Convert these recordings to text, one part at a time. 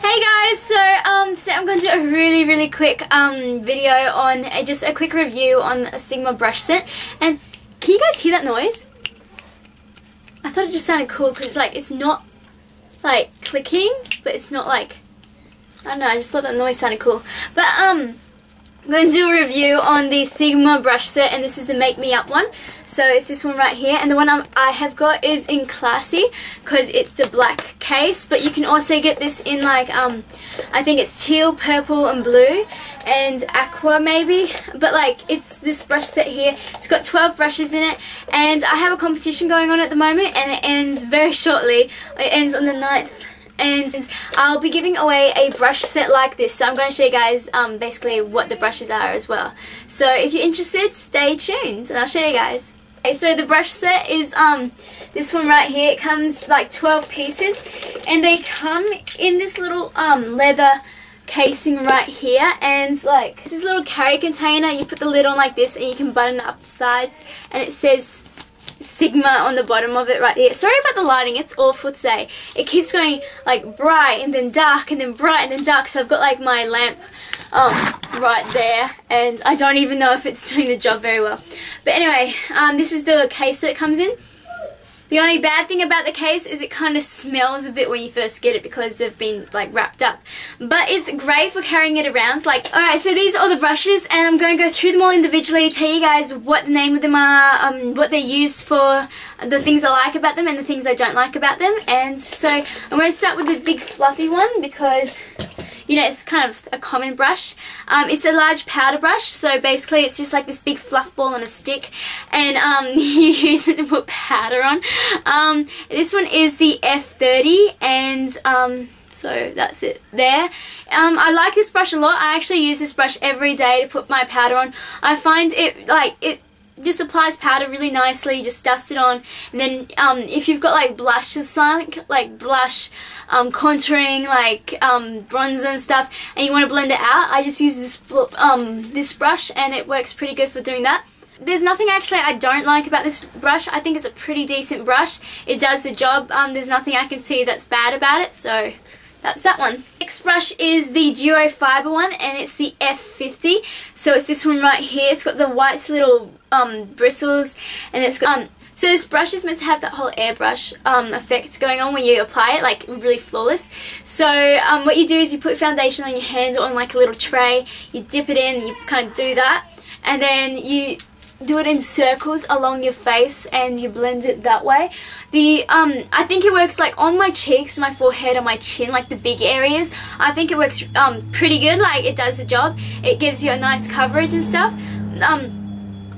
Hey guys, so today I'm going to do a really quick video on just a quick review on a Sigma brush set. And can you guys hear that noise? I thought it just sounded cool because it's not like clicking, but it's not like, I don't know, I just thought that noise sounded cool. But I'm going to do a review on the Sigma brush set, and this is the Make Me Up one. So it's this one right here, and the one I have got is in Classy because it's the black case, but you can also get this in like I think it's teal, purple and blue and aqua maybe, but like it's this brush set here. It's got 12 brushes in it, and I have a competition going on at the moment, and it ends very shortly. It ends on the 9th. And I'll be giving away a brush set like this, so I'm going to show you guys basically what the brushes are as well. So if you're interested, stay tuned and I'll show you guys. Okay, so the brush set is this one right here. It comes like 12 pieces, and they come in this little leather casing right here, and like this little carry container. You put the lid on like this and you can button up the sides, and it says Sigma on the bottom of it right here. Sorry about the lighting, it's awful today. It keeps going like bright and then dark and then bright and then dark, so I've got like my lamp right there, and I don't even know if it's doing the job very well. But anyway, this is the case that it comes in. The only bad thing about the case is it kind of smells a bit when you first get it because they've been like wrapped up. But it's great for carrying it around. Alright, so these are all the brushes, and I'm going to go through them all individually, tell you guys what the name of them are, what they're used for, the things I like about them and the things I don't like about them. And so I'm going to start with the big fluffy one because, you know, it's kind of a common brush. It's a large powder brush, so basically it's just like this big fluff ball on a stick, and you use it to put powder on. This one is the F30, and so that's it there. I like this brush a lot. I actually use this brush every day to put my powder on. I find it just applies powder really nicely. You just dust it on, and then if you've got like blush or something, like blush, contouring, like bronzer and stuff, and you want to blend it out, I just use this brush, and it works pretty good for doing that. There's nothing actually I don't like about this brush. I think it's a pretty decent brush. It does the job. There's nothing I can see that's bad about it, so that's that one. Next brush is the Duo Fiber one, and it's the F50. So it's this one right here. It's got the white little bristles, and it's got so this brush is meant to have that whole airbrush effect going on when you apply it, like really flawless. So what you do is you put foundation on your hand or on like a little tray, you dip it in, you kind of do that, and then you do it in circles along your face and you blend it that way. I think it works like on my cheeks, my forehead, and my chin, like the big areas. I think it works pretty good. Like it does the job. It gives you a nice coverage and stuff.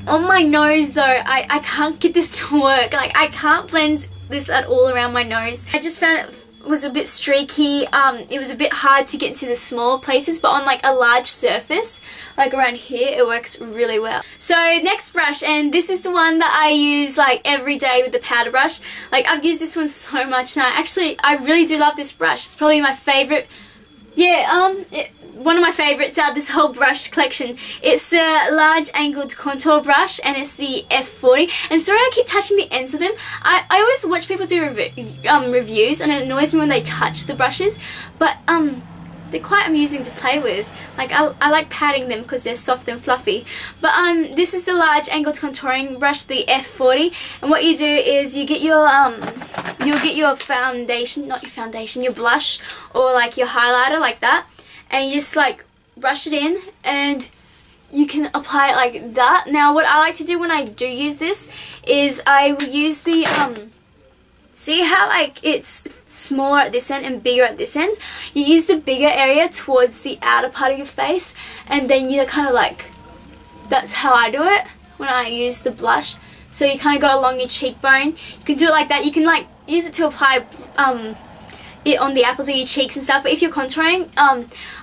On my nose though, I can't get this to work. Like I can't blend this at all around my nose. I just found it was a bit streaky. It was a bit hard to get into the small places, but on like a large surface like around here, it works really well. So next brush, and this is the one that I use like every day with the powder brush. Like I've used this one so much now. Actually, I really do love this brush. It's probably my favorite. Yeah, one of my favorites out of this whole brush collection. It's the large angled contour brush, and it's the F40. And sorry I keep touching the ends of them. I always watch people do reviews, and it annoys me when they touch the brushes, but they're quite amusing to play with. Like I like patting them because they're soft and fluffy. But this is the large angled contouring brush, the F40, and what you do is you get your you'll get your foundation, not your foundation, your blush or like your highlighter like that, and you just like brush it in, and you can apply it like that. Now what I like to do when I do use this is I will use the see how like it's smaller at this end and bigger at this end? You use the bigger area towards the outer part of your face, and then you kind of like, that's how I do it when I use the blush. So you kind of go along your cheekbone. You can do it like that. You can like use it to apply it on the apples of your cheeks and stuff. But if you're contouring,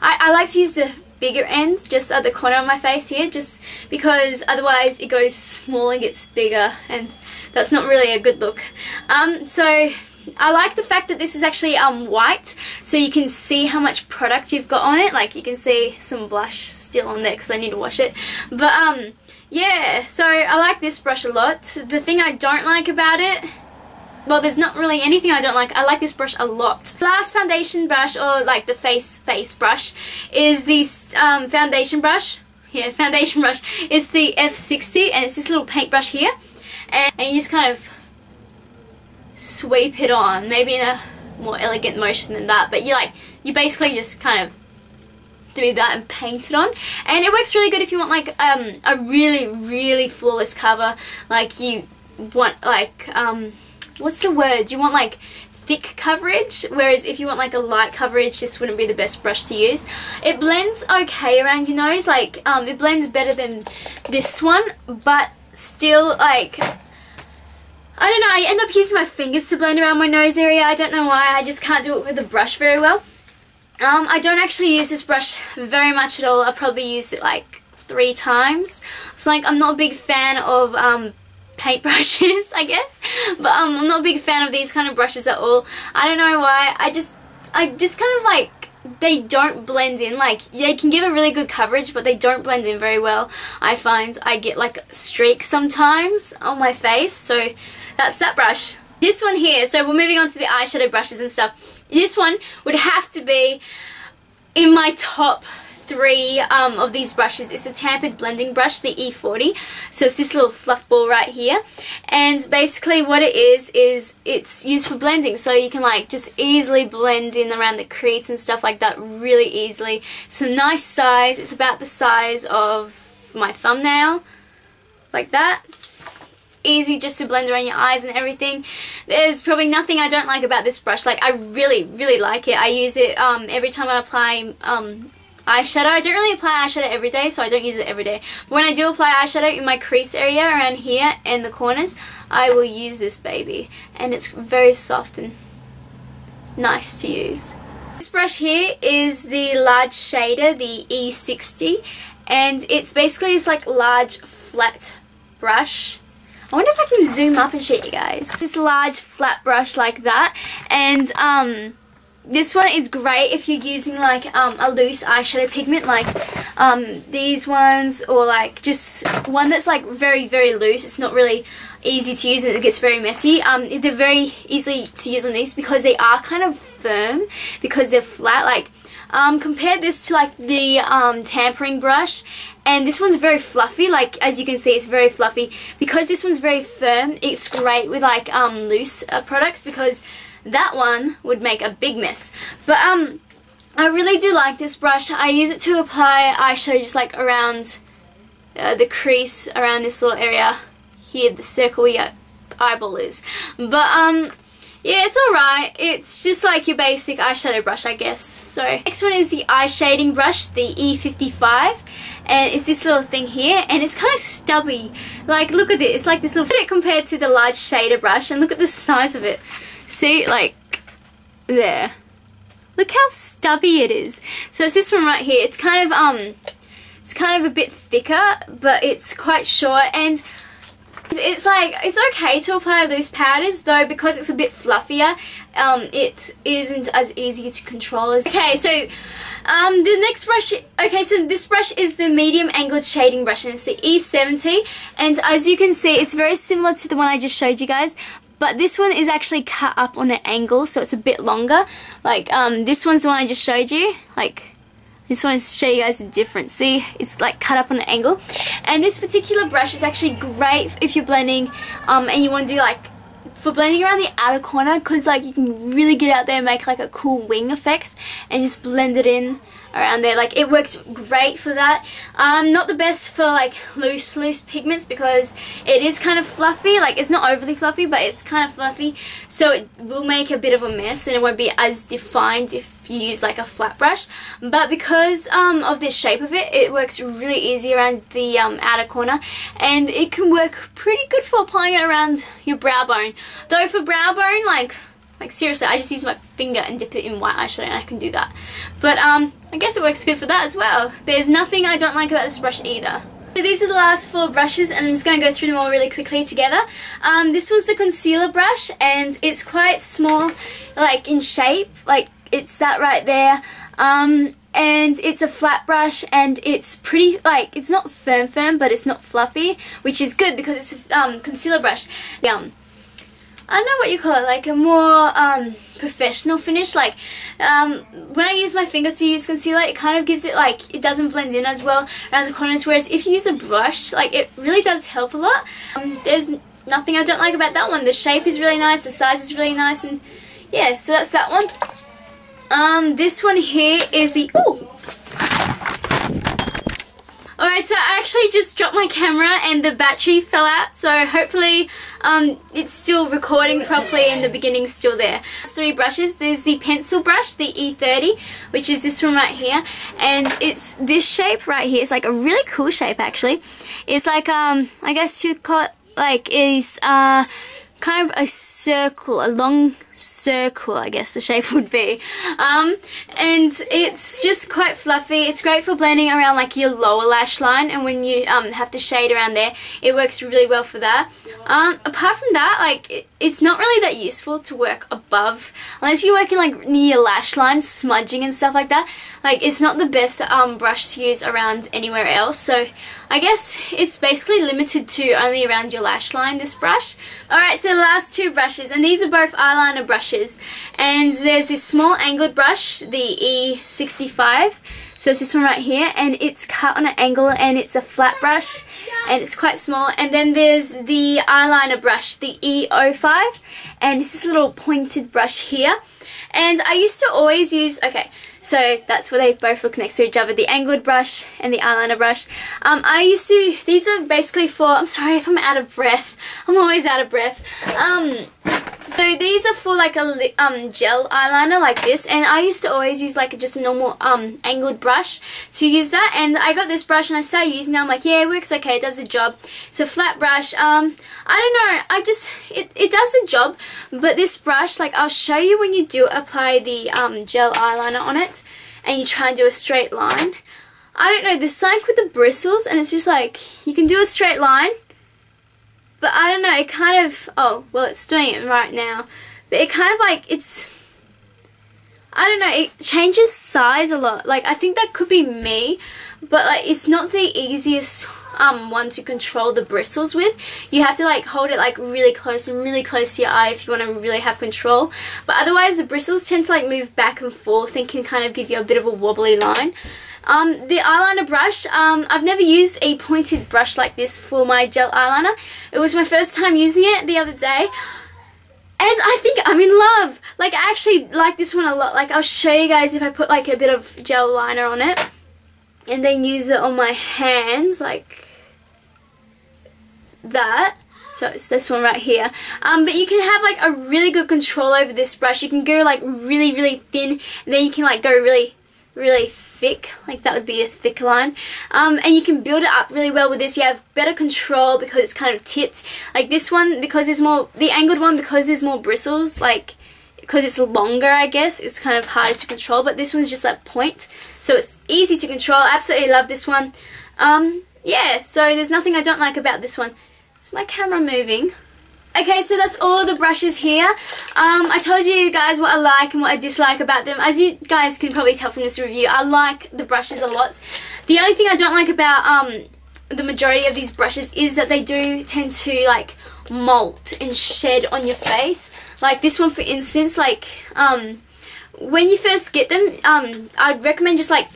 I like to use the bigger ends just at the corner of my face here, just because otherwise it goes small and gets bigger, and that's not really a good look. So I like the fact that this is actually white, so you can see how much product you've got on it. Like you can see some blush still on there because I need to wash it. But yeah, so I like this brush a lot. The thing I don't like about it well, there's not really anything I don't like. I like this brush a lot. Last foundation brush, or like the face brush, is this foundation brush. Yeah, foundation brush. It's the F60, and it's this little paintbrush here. And you just kind of sweep it on, maybe in a more elegant motion than that, but you basically just kind of do that and paint it on. And it works really good if you want like a really flawless cover. Like you want like what's the word? You want like thick coverage, whereas if you want like a light coverage, this wouldn't be the best brush to use. It blends okay around your nose, like it blends better than this one, but still, like, I don't know, I end up using my fingers to blend around my nose area. I don't know why, I just can't do it with a brush very well. I don't actually use this brush very much at all. I probably used it like 3 times. So like, I'm not a big fan of paintbrushes, I guess, but I'm not a big fan of these kind of brushes at all. I don't know why. I just kind of like, they don't blend in. Like, they can give a really good coverage, but they don't blend in very well. I find I get like streaks sometimes on my face, so that's that brush. This one here, so we're moving on to the eyeshadow brushes and stuff. This one would have to be in my top 3 of these brushes. It's a tampered blending brush, the E40. So it's this little fluff ball right here, and basically what it is it's used for blending, so you can like just easily blend in around the crease and stuff like that really easily. It's a nice size. It's about the size of my thumbnail, like that. Easy just to blend around your eyes and everything. There's probably nothing I don't like about this brush. Like, I really like it. I use it every time I apply eyeshadow. I don't really apply eyeshadow every day, so I don't use it every day. But when I do apply eyeshadow in my crease area around here and the corners, I will use this baby. And it's very soft and nice to use. This brush here is the large shader, the E60. And it's basically this like large flat brush. I wonder if I can zoom up and show you guys. This large flat brush like that, and this one is great if you're using like a loose eyeshadow pigment, like these ones, or like just one that's like very loose. It's not really easy to use and it gets very messy. They're very easy to use on these because they are kind of firm, because they're flat. Like, compare this to like the tampering brush, and this one's very fluffy. Like, as you can see, it's very fluffy. Because this one's very firm, it's great with like loose products, because that one would make a big mess. But I really do like this brush. I use it to apply eyeshadow just like around the crease, around this little area here, the circle where your eyeball is. But yeah, it's alright. It's just like your basic eyeshadow brush, I guess. So, next one is the eye shading brush, the E55. And it's this little thing here, and it's kind of stubby. Like, look at it. It's like this little bit compared to the large shader brush, and look at the size of it. See, like, there. Look how stubby it is. So it's this one right here. It's kind of a bit thicker, but it's quite short, and it's like, it's okay to apply loose powders, though, because it's a bit fluffier, it isn't as easy to control as... Okay, so the next brush, okay, so this brush is the medium angled shading brush, and it's the E70, and as you can see, it's very similar to the one I just showed you guys, but this one is actually cut up on an angle, so it's a bit longer. Like, this one's the one I just showed you, like... I just want to show you guys the difference. See, it's like cut up on an angle. And this particular brush is actually great if you're blending and you want to do like, for blending around the outer corner, because like you can really get out there and make like a cool wing effect and just blend it in around there. Like, it works great for that. Not the best for like loose pigments, because it is kind of fluffy. Like, it's not overly fluffy, but it's kind of fluffy, so it will make a bit of a mess and it won't be as defined if you use like a flat brush. But because of the shape of it, it works really easy around the outer corner, and it can work pretty good for applying it around your brow bone. Though for brow bone, like seriously, I just use my finger and dip it in white eyeshadow and I can do that. But I guess it works good for that as well. There's nothing I don't like about this brush either. So these are the last 4 brushes, and I'm just going to go through them all really quickly together. This was the concealer brush, and it's quite small, like in shape, like it's that right there. And it's a flat brush, and it's pretty, like, it's not firm, but it's not fluffy, which is good because it's a concealer brush. I don't know what you call it, like a more professional finish. Like when I use my finger to use concealer, it kind of gives it like, it doesn't blend in as well around the corners, whereas if you use a brush, like it really does help a lot. There's nothing I don't like about that one. The shape is really nice, the size is really nice, and yeah, so that's that one. This one here is the, ooh! Alright, so I actually just dropped my camera and the battery fell out, so hopefully it's still recording properly and the beginning's still there. There's 3 brushes. There's the pencil brush, the E30, which is this one right here, and it's this shape right here. It's like a really cool shape actually. It's like, I guess you'd call it like, is kind of a circle, a long circle, I guess the shape would be. And it's just quite fluffy. It's great for blending around like your lower lash line, and when you have to shade around there, it works really well for that. Apart from that, like it's not really that useful to work above, unless you're working like near your lash line, smudging and stuff like that. Like it's not the best brush to use around anywhere else, so I guess it's basically limited to only around your lash line, this brush. Alright, so the last 2 brushes, and these are both eyeliner brushes, and there's this small angled brush, the E65, so it's this one right here, and it's cut on an angle and it's a flat brush and it's quite small. And then there's the eyeliner brush, the E05, and it's this little pointed brush here. And I used to always use, okay, so that's where they both look next to each other, the angled brush and the eyeliner brush. I used to, these are basically for, I'm sorry if I'm out of breath, I'm always out of breath. So these are for like a gel eyeliner like this, and I used to always use like just a normal angled brush to use that, and I got this brush and I started using it. I'm like, yeah, it works okay, it does the job. It's a flat brush. I don't know, I just, it does the job, but this brush, like I'll show you when you do apply the gel eyeliner on it and you try and do a straight line. I don't know, there's something with the bristles, and it's just like, you can do a straight line, but I don't know, it kind of, oh, well it's doing it right now, but it kind of like, it's, I don't know, it changes size a lot. Like I think that could be me, but like it's not the easiest one to control the bristles with. You have to like hold it like really close and really close to your eye if you want to really have control, but otherwise the bristles tend to like move back and forth and can kind of give you a bit of a wobbly line. The eyeliner brush, I've never used a pointed brush like this for my gel eyeliner. It was my first time using it the other day, and I think I'm in love. Like I actually like this one a lot. Like I'll show you guys if I put like a bit of gel liner on it and then use it on my hands like that. So it's this one right here. But you can have like a really good control over this brush. You can go like really, really thin, and then you can like go really, really thick, like that would be a thick line, and you can build it up really well with this. You have better control because it's kind of tipped. Like this one, because there's more, the angled one, because there's more bristles, like because it's longer, I guess it's kind of harder to control, but this one's just like point, so it's easy to control. I absolutely love this one. Yeah, so there's nothing I don't like about this one. Is my camera moving? Okay, so that's all the brushes here. I told you guys what I like and what I dislike about them. As you guys can probably tell from this review, I like the brushes a lot. The only thing I don't like about the majority of these brushes is that they do tend to like molt and shed on your face. Like this one for instance, like when you first get them, I'd recommend just like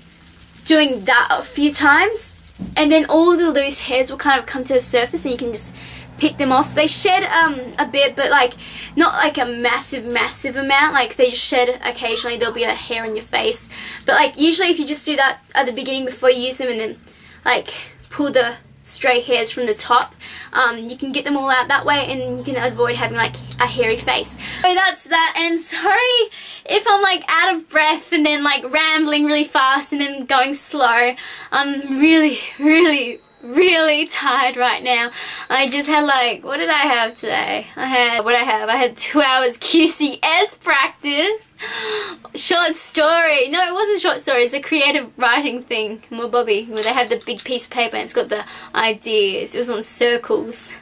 doing that a few times, and then all the loose hairs will kind of come to the surface and you can just pick them off. They shed a bit, but like not like a massive amount. Like they just shed occasionally. There'll be a hair on your face, but like usually if you just do that at the beginning before you use them and then like pull the stray hairs from the top, you can get them all out that way and you can avoid having like a hairy face. So that's that, and sorry if I'm like out of breath and then like rambling really fast and then going slow. I'm really tired right now. I just had like, what did I have today? I had 2 hours QCS practice. Short story. No, it wasn't short story. It's a creative writing thing. My Bobby, where they have the big piece of paper and it's got the ideas. It was on circles.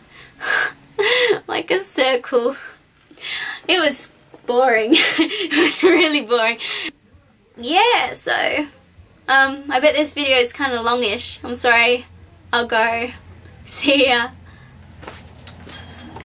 Like a circle. It was boring. It was really boring. Yeah, so I bet this video is kind of longish. I'm sorry. I'll go. See ya.